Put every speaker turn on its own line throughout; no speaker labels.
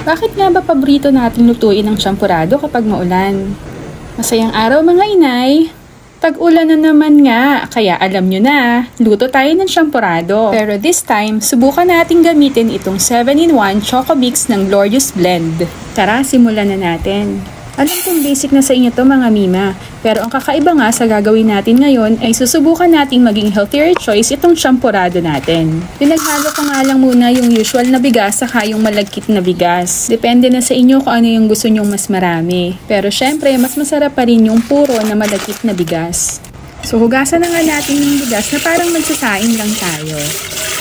Bakit nga ba paborito nating lutuin ang champurado kapag maulan? Masayang araw mga inay! Tag-ulan na naman nga, kaya alam nyo na, luto tayo ng champurado. Pero this time, subukan natin gamitin itong 7-in-1 Choco Mix ng Glorious Blend. Tara, simulan na natin. Alam kong basic na sa inyo to mga mima, pero ang kakaiba nga sa gagawin natin ngayon ay susubukan nating maging healthier choice itong champurado natin. Pinaghalo ko nga lang muna yung usual na bigas saka yung malagkit na bigas. Depende na sa inyo kung ano yung gusto nyong mas marami. Pero syempre, mas masarap pa rin yung puro na malagkit na bigas. So hugasan na nga natin yung bigas na parang magsasaing lang tayo.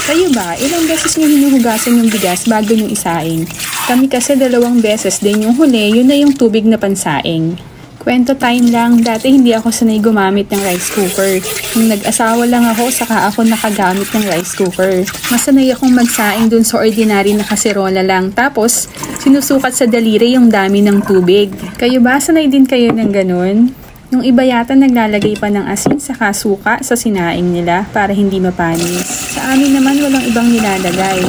Kayo ba, ilang beses nyo hinuhugasan yung bigas bago nyo isaing? Kami kasi 2 beses din yung huli, yun na yung tubig na pansaing. Kwento time lang, dati hindi ako sanay gumamit ng rice cooker. Nung nag-asawa lang ako, saka ako nakagamit ng rice cooker. Mas sanay akong magsaing dun sa ordinary na kaserola lang. Tapos, sinusukat sa daliri yung dami ng tubig. Kayo ba, sanay din kayo ng ganun? Yung iba yata naglalagay pa ng asin saka suka sa sinaing nila para hindi mapanis. Sa amin naman walang ibang nilalagay.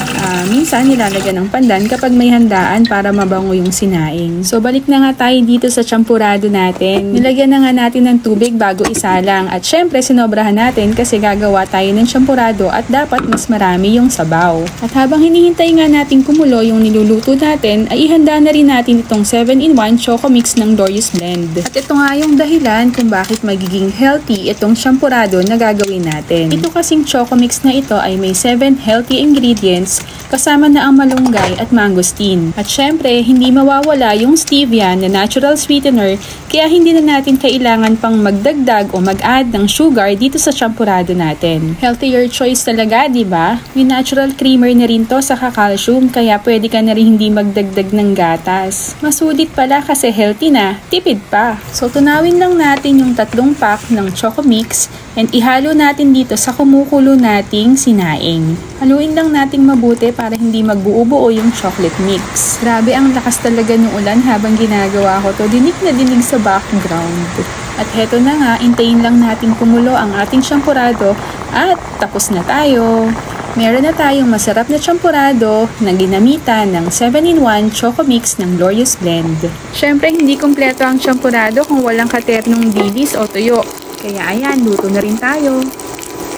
Minsan nilalagyan ng pandan kapag may handaan para mabango yung sinaing. So balik na nga tayo dito sa champurado natin. Nilagyan na nga natin ng tubig bago isalang. At syempre sinobrahan natin kasi gagawa tayo ng champurado at dapat mas marami yung sabaw. At habang hinihintay nga natin kumulo yung niluluto natin, ay ihanda na rin natin itong 7-in-1 Choco Mix ng Glorious Blend. At ito nga yung dahilan kung bakit magiging healthy itong champurado na gagawin natin. Ito kasing Choco Mix na ito ay may 7 healthy ingredients kasama na ang malunggay at mangosteen. At syempre, hindi mawawala yung stevia na natural sweetener kaya hindi na natin kailangan pang magdagdag o mag-add ng sugar dito sa champurado natin. Healthier choice talaga, di ba? May natural creamer na rin to sa calcium kaya pwede ka na rin hindi magdagdag ng gatas. Masulit pala kasi healthy na, tipid pa. So tunawin lang natin yung 3 pack ng Choco Mix and ihalo natin dito sa kumukulo nating sinaing. Haluin lang nating mabuti para hindi magbuo-buo yung chocolate mix. Grabe ang lakas talaga ng ulan habang ginagawa ko to. Dinig na dinig sa background. At heto na nga, intayin lang natin kumulo ang ating champurado at tapos na tayo. Meron na tayong masarap na champurado na ginamitan ng 7-in-1 Choco Mix ng Glorious Blend. Syempre, hindi kompleto ang champurado kung walang katernong dilis o tuyo. Kaya ayan, luto na rin tayo.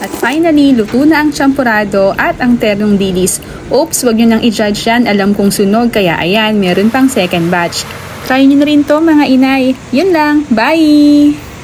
At finally, luto na ang champurado at ang ternong dilis. Oops, wag nyo nang i-judge yan. Alam kong sunog, kaya ayan, meron pang second batch. Try nyo na rin to mga inay. Yun lang, bye!